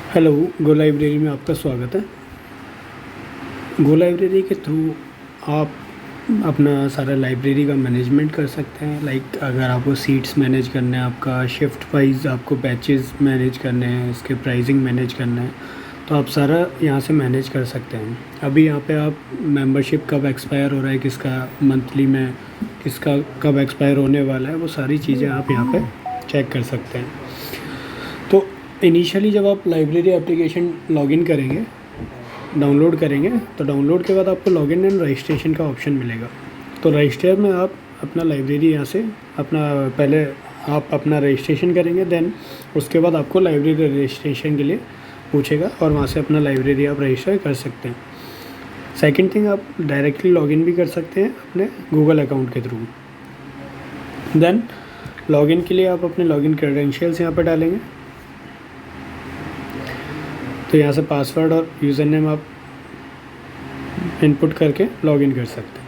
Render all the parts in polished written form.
Hello. गो library में आपका स्वागत है। गो लाइब्रेरी के थ्रू आप अपना सारा लाइब्रेरी का मैनेजमेंट कर सकते हैं। लाइक अगर आपको सीट्स मैनेज करना है, आपका शिफ्ट वाइज आपको बैचेस मैनेज करने हैं, इसके प्राइसिंग मैनेज करना है, तो आप सारा यहाँ से मैनेज कर सकते हैं। अभी यहाँ पे आप मेंबरशिप कब एक्सपायर हो रहा है, किसका मंथली में किसका कब एक्सपायर होने वाला है, वो सारी चीज़ें आप यहाँ पे चेक कर सकते हैं। तो इनिशियली जब आप लाइब्रेरी एप्लीकेशन लॉगिन करेंगे, डाउनलोड करेंगे, तो डाउनलोड के बाद आपको लॉगिन एंड रजिस्ट्रेशन का ऑप्शन मिलेगा। तो रजिस्टर में आप अपना लाइब्रेरी यहाँ से पहले आप अपना रजिस्ट्रेशन करेंगे, देन उसके बाद आपको लाइब्रेरी रजिस्ट्रेशन के लिए पूछेगा और वहाँ से अपना लाइब्रेरी आप रजिस्टर कर सकते हैं। सेकंड थिंग, आप डायरेक्टली लॉगिन भी कर सकते हैं अपने गूगल अकाउंट के थ्रू। देन लॉगिन के लिए आप अपने लॉगिन क्रेडेंशियल्स यहाँ पर डालेंगे। तो यहाँ से पासवर्ड और यूज़र नेम आप इनपुट करके लॉगिन कर सकते हैं।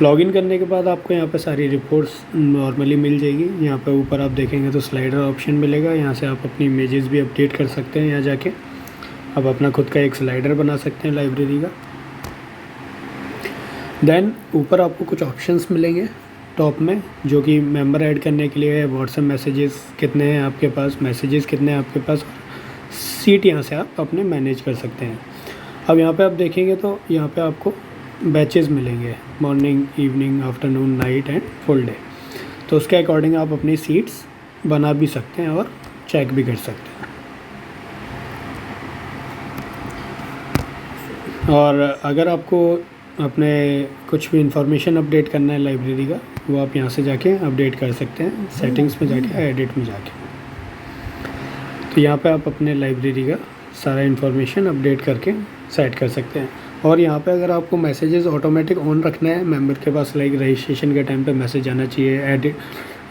लॉगिन करने के बाद आपको यहाँ पे सारी रिपोर्ट्स नॉर्मली मिल जाएगी। यहाँ पे ऊपर आप देखेंगे तो स्लाइडर ऑप्शन मिलेगा, यहाँ से आप अपनी इमेजेस भी अपडेट कर सकते हैं। यहाँ जाके आप अपना खुद का एक स्लाइडर बना सकते हैं लाइब्रेरी का। देन ऊपर आपको कुछ ऑप्शंस मिलेंगे टॉप में, जो कि मेंबर ऐड करने के लिए है। व्हाट्सएप मैसेजेस कितने हैं आपके पास, मैसेजेस कितने हैं आपके पास, सीट यहाँ से आप अपने मैनेज कर सकते हैं। अब यहाँ पे आप देखेंगे तो यहाँ पे आपको बैचेस मिलेंगे, morning, evening, afternoon, night and full day. तो उसके अकॉर्डिंग आप अपनी सीट्स बना भी सकते हैं और चेक भी कर सकते हैं। और अगर आपको अपने कुछ भी इंफॉर्मेशन अपडेट करना है लाइब्रेरी का, वो आप यहाँ से जाके अपडेट कर सकते हैं, सेटिंग्स में जाके, एडिट में जाके। तो यहाँ पे आप अपने लाइब्रेरी का सारा इन्फॉर्मेशन अपडेट करके सेट कर सकते हैं। और यहाँ पे अगर आपको मैसेजेस ऑटोमेटिक ऑन रखना है मेंबर के पास, लाइक रजिस्ट्रेशन के टाइम पे मैसेज आना चाहिए, एडिट,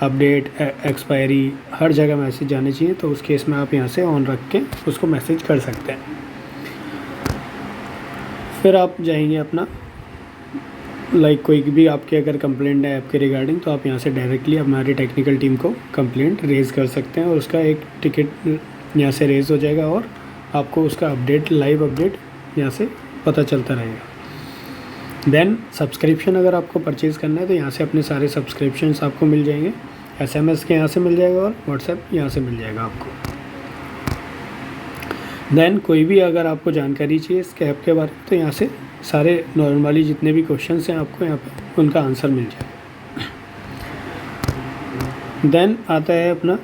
अपडेट, एक्सपायरी, हर जगह मैसेज आने चाहिए, तो उस केस में आप यहाँ से ऑन रख के उसको मैसेज कर सकते हैं। फिर आप जाएंगे अपना, लाइक कोई भी आपके अगर कंप्लेंट है आपके रिगार्डिंग, तो आप यहाँ से डायरेक्टली हमारी टेक्निकल टीम को कंप्लेंट रेज़ कर सकते हैं और उसका एक टिकट यहाँ से रेज़ हो जाएगा और आपको उसका अपडेट, लाइव अपडेट यहाँ से पता चलता रहेगा। देन सब्सक्रिप्शन अगर आपको परचेज़ करना है तो यहाँ से अपने सारे सब्सक्रिप्शंस आपको मिल जाएंगे। SMS के यहाँ से मिल जाएगा और व्हाट्सएप यहाँ से मिल जाएगा आपको। देन कोई भी अगर आपको जानकारी चाहिए इस ऐप के बारे में, तो यहाँ से सारे नॉर्मली जितने भी क्वेश्चंस हैं आपको यहाँ पे उनका आंसर मिल जाएगा। देन आता है अपना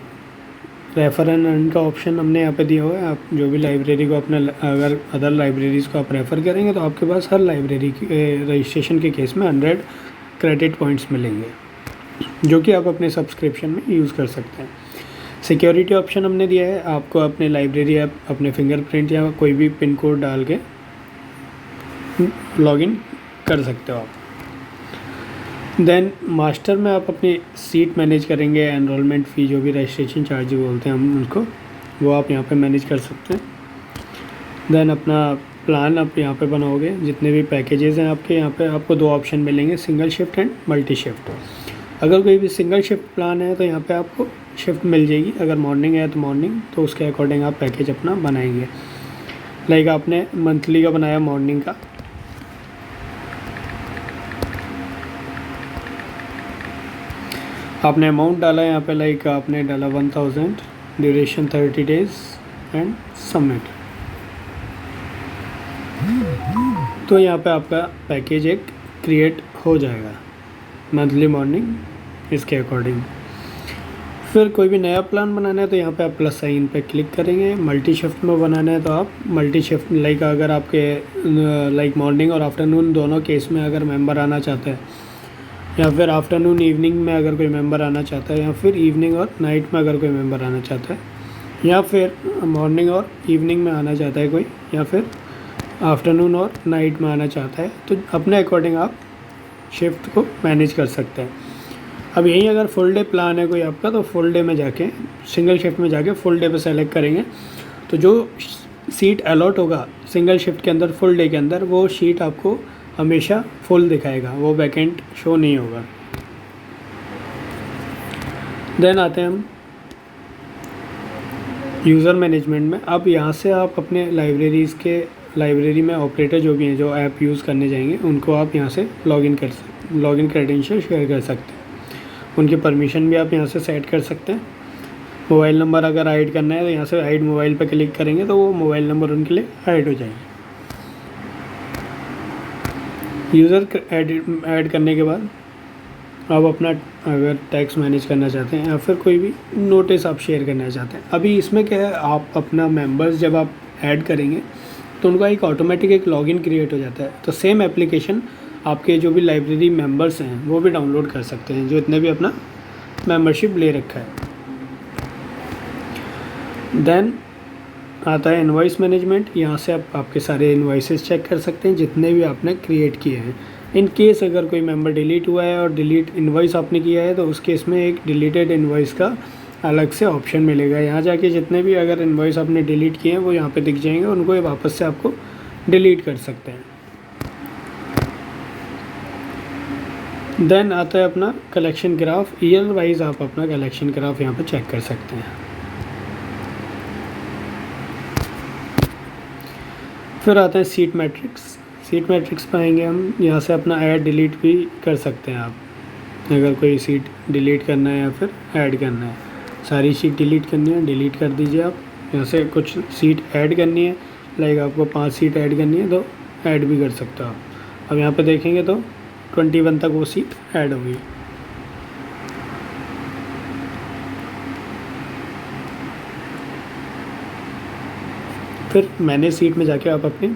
रेफ़र एंड अर्न का ऑप्शन, हमने यहाँ पे दिया हुआ है। आप जो भी लाइब्रेरी को अपने, अगर अदर लाइब्रेरीज़ को आप रेफ़र करेंगे तो आपके पास हर लाइब्रेरी की रजिस्ट्रेशन के केस में 100 क्रेडिट पॉइंट्स मिलेंगे, जो कि आप अपने सब्सक्रिप्शन में यूज़ कर सकते हैं। सिक्योरिटी ऑप्शन हमने दिया है, आपको अपने लाइब्रेरी ऐप अपने फिंगरप्रिंट या कोई भी पिन कोड डाल के लॉगिन कर सकते हो आप। देन मास्टर में आप अपनी सीट मैनेज करेंगे, एनरोलमेंट फ़ी, जो भी रजिस्ट्रेशन चार्ज बोलते हैं हम उनको, वो आप यहाँ पे मैनेज कर सकते हैं। देन अपना प्लान आप यहाँ पे बनाओगे, जितने भी पैकेजेस हैं आपके, यहाँ पे आपको 2 ऑप्शन मिलेंगे, single shift and multi shift. अगर कोई भी सिंगल शिफ्ट प्लान है तो यहाँ पे आपको शिफ्ट मिल जाएगी, अगर मॉर्निंग है तो मॉर्निंग, तो उसके अकॉर्डिंग आप पैकेज अपना बनाएंगे। लाइक आपने मंथली का बनाया मॉर्निंग का, आपने अमाउंट डाला यहाँ पे, लाइक आपने डाला 1000, ड्यूरेशन 30 डेज एंड सबमिट। तो यहाँ पे आपका पैकेज एक क्रिएट हो जाएगा मंथली मॉर्निंग इसके अकॉर्डिंग। फिर कोई भी नया प्लान बनाना है तो यहाँ पे आप प्लस साइन पे क्लिक करेंगे। मल्टी शिफ्ट में बनाना है तो आप मल्टी शिफ्ट, लाइक अगर आपके लाइक मॉर्निंग और आफ्टरनून दोनों केस में अगर मेंबर आना चाहता है, या फिर आफ्टरनून इवनिंग में अगर कोई मेंबर आना चाहता है, या फिर इवनिंग और नाइट में अगर कोई मेंबर आना चाहता है, या फिर मॉर्निंग और इवनिंग में आना चाहता है कोई, या फिर आफ्टरनून और नाइट में आना चाहता है, तो अपने अकॉर्डिंग आप शिफ्ट को मैनेज कर सकते हैं। अब यहीं अगर फुल डे प्लान है कोई आपका, तो फुल डे में जाके, सिंगल शिफ्ट में जाके फुल डे पे सेलेक्ट करेंगे, तो जो सीट अलॉट होगा सिंगल शिफ्ट के अंदर, फुल डे के अंदर, वो सीट आपको हमेशा फुल दिखाएगा, वो वैकेंट शो नहीं होगा। देन आते हैं हम यूज़र मैनेजमेंट में। अब यहाँ से आप अपने लाइब्रेरी में ऑपरेटर जो भी हैं, जो ऐप यूज़ करने जाएंगे, उनको आप यहाँ से लॉगिन क्रेडेंशियल शेयर कर सकते हैं। उनकी परमिशन भी आप यहाँ से सेट कर सकते हैं। मोबाइल नंबर अगर ऐड करना है तो यहाँ से ऐड मोबाइल पर क्लिक करेंगे तो वो मोबाइल नंबर उनके लिए ऐड हो जाएंगे। यूज़र ऐड करने के बाद आप अपना अगर टैक्स मैनेज करना चाहते हैं या फिर कोई भी नोटिस आप शेयर करना चाहते हैं। अभी इसमें क्या है, आप अपना मेंबर्स जब आप ऐड करेंगे तो उनका एक ऑटोमेटिक एक लॉगिन क्रिएट हो जाता है। तो सेम एप्लीकेशन आपके जो भी लाइब्रेरी मेंबर्स हैं वो भी डाउनलोड कर सकते हैं, जो इतने भी अपना मेंबरशिप ले रखा है। देन आता है इनवॉइस मैनेजमेंट। यहाँ से आप आपके सारे इनवॉइसेस चेक कर सकते हैं जितने भी आपने क्रिएट किए हैं। इन केस अगर कोई मेंबर डिलीट हुआ है और डिलीट इनवॉइस आपने किया है तो उस केस में एक डिलीटेड इनवॉइस का अलग से ऑप्शन मिलेगा। यहाँ जाके जितने भी अगर इनवॉइस आपने डिलीट किए हैं वो यहाँ पे दिख जाएंगे, उनको ये वापस से आपको डिलीट कर सकते हैं। देन आता है अपना कलेक्शन ग्राफ। ईयर वाइज आप अपना कलेक्शन ग्राफ यहाँ पे चेक कर सकते हैं। फिर आता है सीट मैट्रिक्स। सीट मैट्रिक्स पे आएंगे हम, यहाँ से अपना ऐड डिलीट भी कर सकते हैं आप, अगर कोई सीट डिलीट करना है या फिर ऐड करना है। सारी सीट डिलीट करनी है, डिलीट कर दीजिए आप। यहाँ से कुछ सीट ऐड करनी है, लाइक आपको 5 सीट ऐड करनी है तो ऐड भी कर सकते हो आप। अब यहाँ पे देखेंगे तो 21 तक वो सीट ऐड हो गई। फिर मैनेज सीट में जाके आप अपने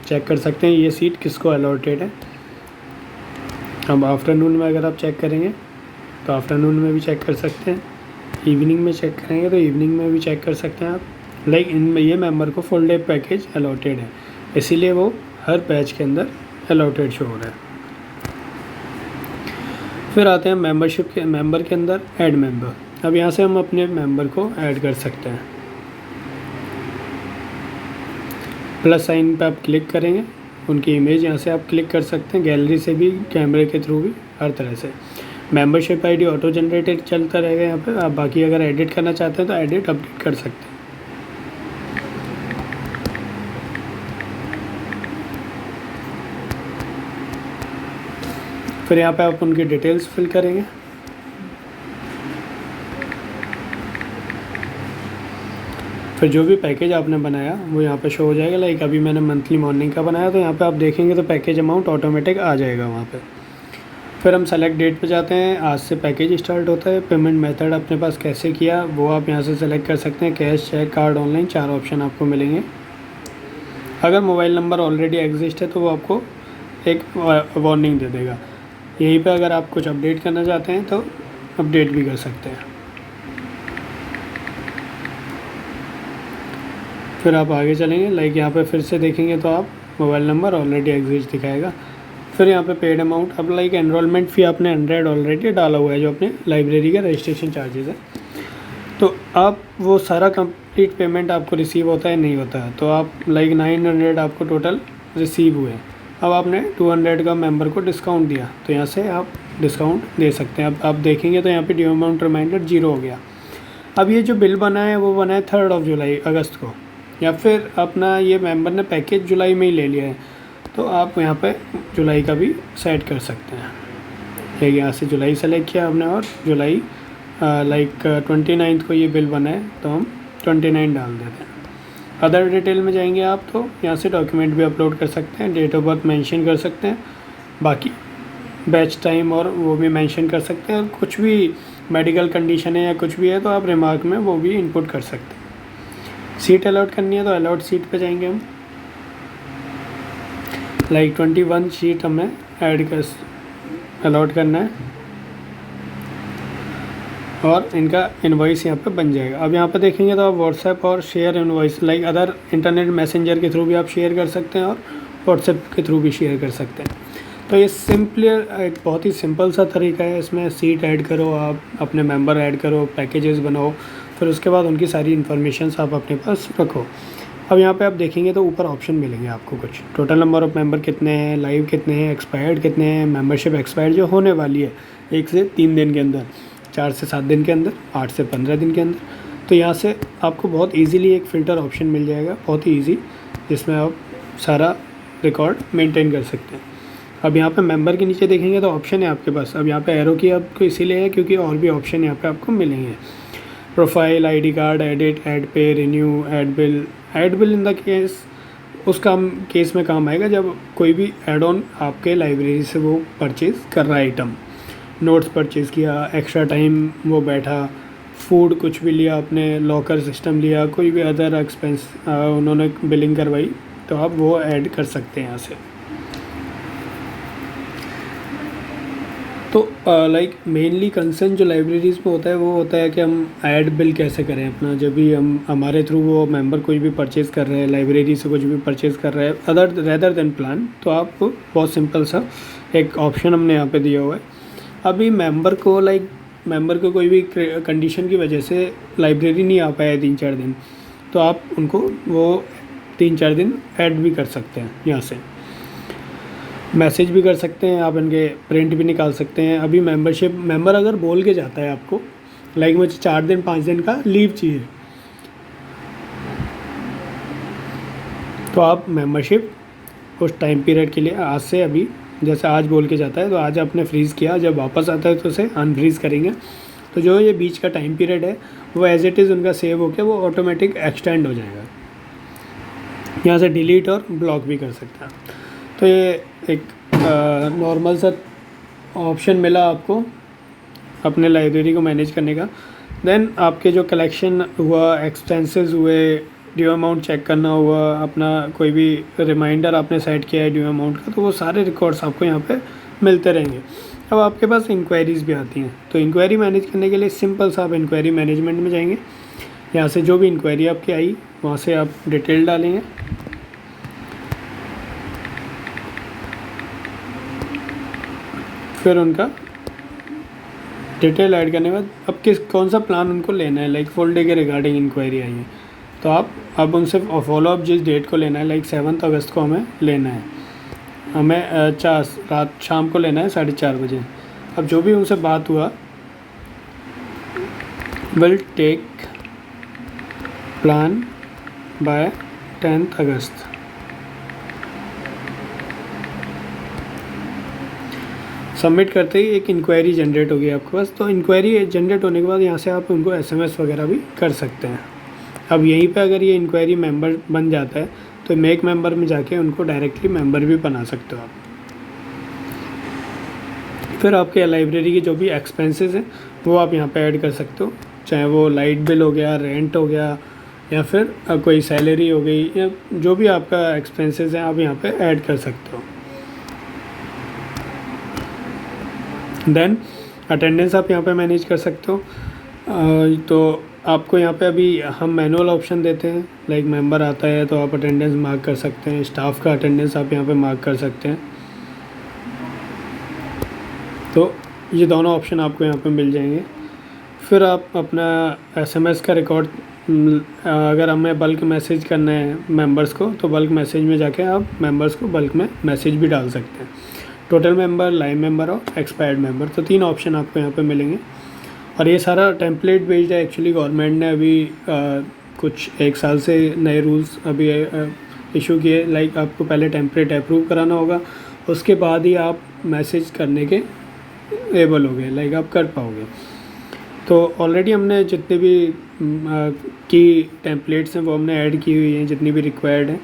चेक कर सकते हैं ये सीट किसको अलॉटेड है। अब आफ्टरनून में अगर आप चेक करेंगे तो आफ्टरनून में भी चेक कर सकते हैं, इवनिंग में चेक करेंगे तो इवनिंग में भी चेक कर सकते हैं आप। लाइक इनमें ये मेंबर को फुल डे पैकेज अलॉटेड है, इसीलिए वो हर बैच के अंदर अलॉटेड शो हो रहा है। फिर आते हैं मेंबरशिप के मेंबर के अंदर ऐड मेंबर। अब यहाँ से हम अपने मेंबर को ऐड कर सकते हैं। प्लस साइन पे आप क्लिक करेंगे, उनकी इमेज यहाँ से आप क्लिक कर सकते हैं, गैलरी से भी, कैमरे के थ्रू भी, हर तरह से। मेंबरशिप आईडी ऑटो जनरेटेड चलता रहेगा यहाँ पे। आप बाकी अगर एडिट करना चाहते हैं तो एडिट अपडेट कर सकते हैं। फिर यहाँ पे आप उनकी डिटेल्स फिल करेंगे। फिर जो भी पैकेज आपने बनाया वो यहाँ पे शो हो जाएगा। लाइक अभी मैंने मंथली मॉर्निंग का बनाया तो यहाँ पे आप देखेंगे तो पैकेज अमाउंट ऑटोमेटिक आ जाएगा वहाँ पे। फिर हम सेलेक्ट डेट पे जाते हैं, आज से पैकेज स्टार्ट होता है। पेमेंट मेथड अपने पास कैसे किया वो आप यहाँ से सेलेक्ट कर सकते हैं, cash, cheque, card, online, 4 option आपको मिलेंगे। अगर मोबाइल नंबर ऑलरेडी एग्जिस्ट है तो वो आपको एक वार्निंग दे देगा। यहीं पे अगर आप कुछ अपडेट करना चाहते हैं तो अपडेट भी कर सकते हैं। फिर आप आगे चलेंगे, लाइक यहाँ पे फिर से देखेंगे तो आप मोबाइल नंबर ऑलरेडी एग्जिस्ट दिखाएगा। फिर यहाँ पे पेड अमाउंट, अब लाइक एनरोलमेंट फ़ी आपने 100 ऑलरेडी डाला हुआ है जो अपने लाइब्रेरी का रजिस्ट्रेशन चार्जेस है, तो आप वो सारा कंप्लीट पेमेंट आपको रिसीव होता है नहीं होता है। तो आप लाइक 900 आपको टोटल रिसीव हुए। अब आपने 200 का मेंबर को डिस्काउंट दिया तो यहाँ से आप डिस्काउंट दे सकते हैं। अब आप देखेंगे तो यहाँ पे ड्यू अमाउंट रिमाइंडर 0 हो गया। अब ये जो बिल बना है वो बना है 3 जुलाई अगस्त को, या फिर अपना ये मेंबर ने पैकेज जुलाई में ही ले लिया है तो आप यहाँ पे जुलाई का भी सेट कर सकते हैं। एक यहाँ से जुलाई सेलेक्ट किया आपने और जुलाई लाइक 29 को ये बिल बना है तो हम 29 डाल देते हैं। अदर डिटेल में जाएंगे आप तो यहाँ से डॉक्यूमेंट भी अपलोड कर सकते हैं, डेट ऑफ बर्थ मेंशन कर सकते हैं, बाकी बैच टाइम और वो भी मेंशन कर सकते हैं। कुछ भी मेडिकल कंडीशन है या कुछ भी है तो आप रिमार्क में वो भी इनपुट कर सकते हैं। सीट अलॉट करनी है तो अलॉट सीट पे जाएंगे हम, लाइक 21 सीट हमें ऐड कर अलॉट करना है और इनका इनवॉइस यहाँ पे बन जाएगा। अब यहाँ पे देखेंगे तो आप व्हाट्सएप और share invoice like other internet messenger के थ्रू भी आप शेयर कर सकते हैं और व्हाट्सएप के थ्रू भी शेयर कर सकते हैं। तो ये सिंपली एक बहुत ही सिंपल सा तरीका है। इसमें सीट ऐड करो, आप अपने मेंबर ऐड करो, पैकेजेस बनाओ, फिर उसके बाद उनकी सारी इन्फॉर्मेशंस आप अपने पास रखो। अब यहाँ पे आप देखेंगे तो ऊपर ऑप्शन मिलेंगे आपको कुछ, टोटल नंबर ऑफ़ मेंबर कितने हैं, लाइव कितने हैं, एक्सपायर्ड कितने हैं, मेंबरशिप एक्सपायर्ड जो होने वाली है 1 से 3 दिन के अंदर, 4 से 7 दिन के अंदर, 8 से 15 दिन के अंदर। तो यहाँ से आपको बहुत इजीली एक फ़िल्टर ऑप्शन मिल जाएगा, बहुत ही ईजी, जिसमें आप सारा रिकॉर्ड मेंटेन कर सकते हैं। अब यहाँ पे मेंबर के नीचे देखेंगे तो ऑप्शन है आपके पास। अब यहाँ पे एरो की आपको इसीलिए है क्योंकि और भी ऑप्शन यहाँ पे आपको मिलेंगे। Profile, ID card, edit, add pay, renew, add bill. Add bill in the case उस केस में काम आएगा जब कोई भी ऐड ऑन आपके लाइब्रेरी से वो परचेज़ कर रहा है आइटम, नोट्स परचेज़ किया, एक्स्ट्रा टाइम वो बैठा, फूड कुछ भी लिया, अपने लॉकर सिस्टम लिया, कोई भी अदर एक्सपेंस उन्होंने बिलिंग करवाई, तो आप वो ऐड कर सकते हैं यहाँ से। तो लाइक मेनली कंसर्न जो लाइब्रेरीज़ में होता है वो होता है कि हम ऐड बिल कैसे करें अपना, जब भी हम हमारे थ्रू वो मेंबर कोई भी परचेज़ कर रहे हैं, लाइब्रेरी से कुछ भी परचेज़ कर रहे हैं अदर रेदर देन प्लान, तो आप बहुत सिंपल सा एक ऑप्शन हमने यहाँ पे दिया हुआ है। अभी मेंबर को कोई भी कंडीशन की वजह से लाइब्रेरी नहीं आ पाया 3-4 दिन, तो आप उनको वो 3-4 दिन ऐड भी कर सकते हैं, यहाँ से मैसेज भी कर सकते हैं आप, इनके प्रिंट भी निकाल सकते हैं। अभी मेंबर अगर बोल के जाता है आपको लाइक मुझे 4 दिन 5 दिन का लीव चाहिए, तो आप मेंबरशिप उस टाइम पीरियड के लिए आज से, अभी जैसे आज बोल के जाता है तो आज आपने फ्रीज़ किया, जब वापस आता है तो उसे अनफ्रीज़ करेंगे, तो जो ये बीच का टाइम पीरियड है वो एज इट इज़ उनका सेव होकर वो ऑटोमेटिक एक्सटेंड हो जाएगा। यहाँ से डिलीट और ब्लॉक भी कर सकते हैं। तो ये एक नॉर्मल सा ऑप्शन मिला आपको अपने लाइब्रेरी को मैनेज करने का। देन आपके जो कलेक्शन हुआ, एक्सपेंसेस हुए, ड्यू अमाउंट चेक करना हुआ, अपना कोई भी रिमाइंडर आपने सेट किया है ड्यू अमाउंट का, तो वो सारे रिकॉर्ड्स आपको यहाँ पे मिलते रहेंगे। अब आपके पास इंक्वायरीज़ भी आती हैं, तो इंक्वायरी मैनेज करने के लिए सिंपल सा आप इंक्वायरी मैनेजमेंट में जाएंगे। यहाँ से जो भी इंक्वायरी आपकी आई वहाँ से आप डिटेल डालेंगे, फिर उनका डिटेल ऐड करने के बाद अब कौन सा प्लान उनको लेना है, लाइक फुल डे के रिगार्डिंग इंक्वायरी आई है, तो आप अब उनसे फॉलोअप जिस डेट को लेना है, लाइक 7 अगस्त को हमें लेना है, हमें रात शाम को लेना है 4:30 बजे। अब जो भी उनसे बात हुआ, विल टेक प्लान बाय 10 अगस्त। सबमिट करते ही एक इंक्वायरी जनरेट होगी आपके पास। तो इंक्वायरी जनरेट होने के बाद यहाँ से आप उनको SMS वगैरह भी कर सकते हैं। अब यहीं पे अगर ये इंक्वायरी मेंबर बन जाता है तो मेक मेंबर में जाके उनको डायरेक्टली मेंबर भी बना सकते हो आप। फिर आपके लाइब्रेरी के जो भी एक्सपेंसेस हैं वो आप यहाँ पे ऐड कर सकते हो, चाहे वो लाइट बिल हो गया, रेंट हो गया, या फिर कोई सैलरी हो गई, या जो भी आपका एक्सपेंसेस हैं आप यहाँ पे ऐड कर सकते हो। देन अटेंडेंस आप यहाँ पे मैनेज कर सकते हो। तो आपको यहाँ पे अभी हम मैनुअल ऑप्शन देते हैं, लाइक मेंबर आता है तो आप अटेंडेंस मार्क कर सकते हैं, स्टाफ का अटेंडेंस आप यहाँ पे मार्क कर सकते हैं। तो ये दोनों ऑप्शन आपको यहाँ पे मिल जाएंगे। फिर आप अपना SMS का रिकॉर्ड, अगर हमें बल्क मैसेज करना है मेंबर्स को तो बल्क मैसेज में जाके आप मेंबर्स को बल्क में मैसेज भी डाल सकते हैं। टोटल मेंबर, लाइव मेंबर और एक्सपायर्ड मेंबर, तो 3 ऑप्शन आपको यहाँ पे मिलेंगे। और ये सारा टेम्पलेट बेस्ड है। एक्चुअली गवर्नमेंट ने अभी कुछ 1 साल से नए रूल्स अभी इशू किए, लाइक आपको पहले टेम्पलेट अप्रूव कराना होगा, उसके बाद ही आप मैसेज करने के एबल हो गए, लाइक आप कर पाओगे। तो ऑलरेडी हमने जितने भी की टेम्पलेट्स हैं वो हमने ऐड की हुई हैं, जितनी भी रिक्वायर्ड हैं।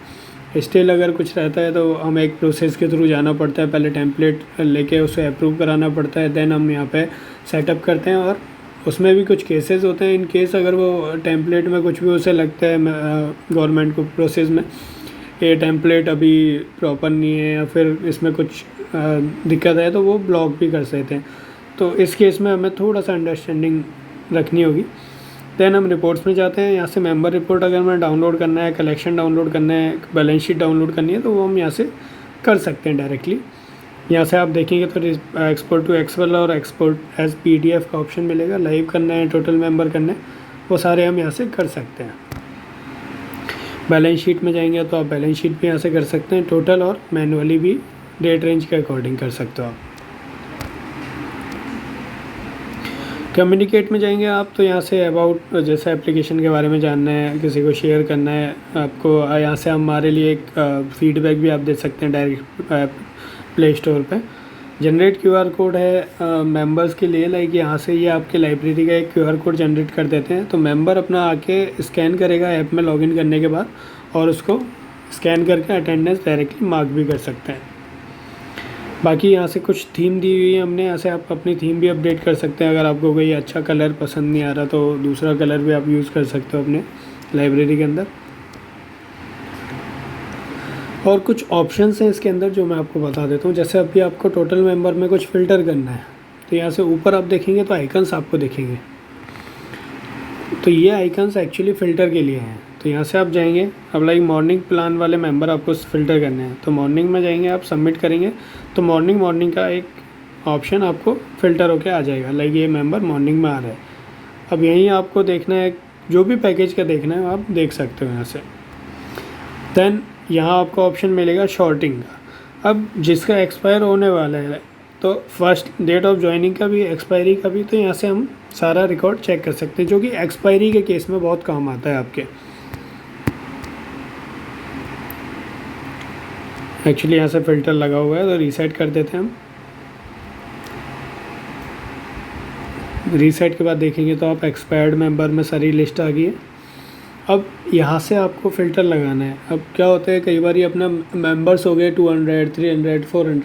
स्टिल अगर कुछ रहता है तो हमें एक प्रोसेस के थ्रू जाना पड़ता है, पहले टेम्पलेट लेके उसे अप्रूव कराना पड़ता है, देन हम यहाँ पे सेटअप करते हैं। और उसमें भी कुछ केसेस होते हैं, इन केस अगर वो टेम्पलेट में कुछ भी उसे लगता है गवर्नमेंट को प्रोसेस में ये टेम्पलेट अभी प्रॉपर नहीं है या फिर इसमें कुछ दिक्कत है, तो वो ब्लॉक भी कर सकते हैं। तो इस केस में हमें थोड़ा सा अंडरस्टैंडिंग रखनी होगी। देन हम रिपोर्ट्स में जाते हैं। यहाँ से मेंबर रिपोर्ट अगर हमें डाउनलोड करना है, कलेक्शन डाउनलोड करना है, बैलेंस शीट डाउनलोड करनी है, तो वो हम यहाँ से कर सकते हैं डायरेक्टली। यहाँ से आप देखेंगे तो एक्सपोर्ट टू एक्सेल और एक्सपोर्ट एज PDF का ऑप्शन मिलेगा। लाइव करना है, टोटल मेंबर करना है, वो सारे हम यहाँ से कर सकते हैं। बैलेंस शीट में जाएंगे तो आप बैलेंस शीट भी यहाँ से कर सकते हैं, टोटल और मैनुअली भी डेट रेंज के अकॉर्डिंग कर सकते हो आप। कम्युनिकेट में जाएंगे आप, तो यहाँ से अबाउट, जैसे एप्लीकेशन के बारे में जानना है, किसी को शेयर करना है आपको, यहाँ से हमारे लिए एक फीडबैक भी आप दे सकते हैं डायरेक्ट प्ले स्टोर पे। जनरेट क्यूआर कोड है मेंबर्स के लिए, लाइक यहाँ से ये आपके लाइब्रेरी का एक क्यूआर कोड जनरेट कर देते हैं, तो मेंबर अपना आके स्कैन करेगा ऐप में लॉगिन करने के बाद, और उसको स्कैन करके अटेंडेंस डायरेक्टली मार्क भी कर सकते हैं। बाकी यहाँ से कुछ थीम दी हुई है हमने, यहाँ से आप अपनी थीम भी अपडेट कर सकते हैं। अगर आपको कोई अच्छा कलर पसंद नहीं आ रहा तो दूसरा कलर भी आप यूज़ कर सकते हो अपने लाइब्रेरी के अंदर। और कुछ ऑप्शंस हैं इसके अंदर जो मैं आपको बता देता हूँ। जैसे अभी आपको टोटल मेंबर में कुछ फ़िल्टर करना है, तो यहाँ से ऊपर आप देखेंगे तो आइकन्स आपको दिखेंगे, तो ये आइकन्स एक्चुअली फ़िल्टर के लिए हैं। तो यहाँ से आप जाएंगे, अब लाइक मॉर्निंग प्लान वाले मेंबर आपको फ़िल्टर करने हैं, तो मॉर्निंग में जाएंगे, आप सबमिट करेंगे तो मॉर्निंग का एक ऑप्शन आपको फ़िल्टर होके आ जाएगा, लाइक ये मेंबर मॉर्निंग में आ रहा है। अब यहीं आपको देखना है, जो भी पैकेज का देखना है आप देख सकते हो यहाँ से। देन यहाँ आपको ऑप्शन मिलेगा शॉर्टिंग का। अब जिसका एक्सपायर होने वाला है, तो फर्स्ट डेट ऑफ ज्वाइनिंग का भी, एक्सपायरी का भी, तो यहाँ से हम सारा रिकॉर्ड चेक कर सकते हैं, जो कि एक्सपायरी के केस में बहुत काम आता है आपके। एक्चुअली यहाँ से फ़िल्टर लगा हुआ है, तो रीसेट कर देते हैं हम। रीसेट के बाद देखेंगे तो आप एक्सपायर्ड मेंबर में सारी लिस्ट आ गई है। अब यहाँ से आपको फ़िल्टर लगाना है। अब क्या होता है, कई बार ये अपना मेंबर्स हो गए 200, 300, 400,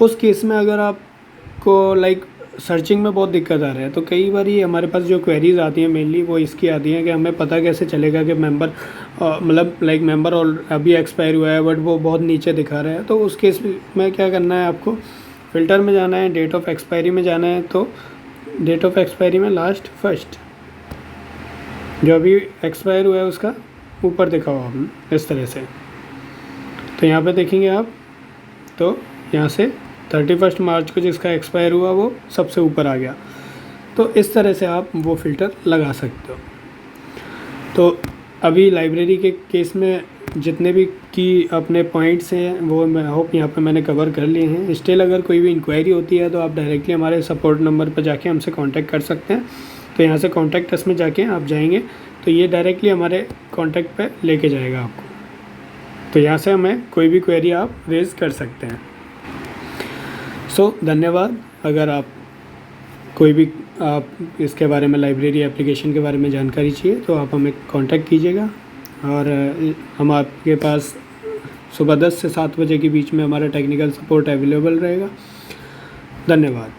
उस केस में अगर आपको लाइक सर्चिंग में बहुत दिक्कत आ रहा है, तो कई बार ये हमारे पास जो क्वेरीज आती हैं मेनली वो इसकी आती हैं कि हमें पता कैसे चलेगा कि मेंबर मतलब लाइक मेंबर और अभी एक्सपायर हुआ है बट वो बहुत नीचे दिखा रहा है। तो उस केस में क्या करना है, आपको फ़िल्टर में जाना है, डेट ऑफ एक्सपायरी में जाना है, तो डेट ऑफ एक्सपायरी में लास्ट फर्स्ट जो अभी एक्सपायर हुआ है उसका ऊपर दिखा हुआ आपने इस तरह से, तो यहाँ पे देखेंगे आप, तो यहाँ से 31 मार्च को जिसका एक्सपायर हुआ वो सबसे ऊपर आ गया। तो इस तरह से आप वो फ़िल्टर लगा सकते हो। तो अभी लाइब्रेरी के केस में जितने भी की अपने पॉइंट्स हैं वो मैं होप यहाँ पे मैंने कवर कर लिए हैं। स्टिल अगर कोई भी इंक्वायरी होती है तो आप डायरेक्टली हमारे सपोर्ट नंबर पर जाके हमसे कांटेक्ट कर सकते हैं। तो यहाँ से कांटेक्ट अस में जाके आप जाएंगे तो ये डायरेक्टली हमारे कांटेक्ट पे लेके जाएगा आपको। तो यहाँ से हमें कोई भी क्वेरी आप रेज़ कर सकते हैं। धन्यवाद। अगर आप कोई भी आप इसके बारे में, लाइब्रेरी एप्लीकेशन के बारे में जानकारी चाहिए तो आप हमें कांटेक्ट कीजिएगा, और हम आपके पास सुबह 10 से 7 बजे के बीच में हमारा टेक्निकल सपोर्ट अवेलेबल रहेगा। धन्यवाद।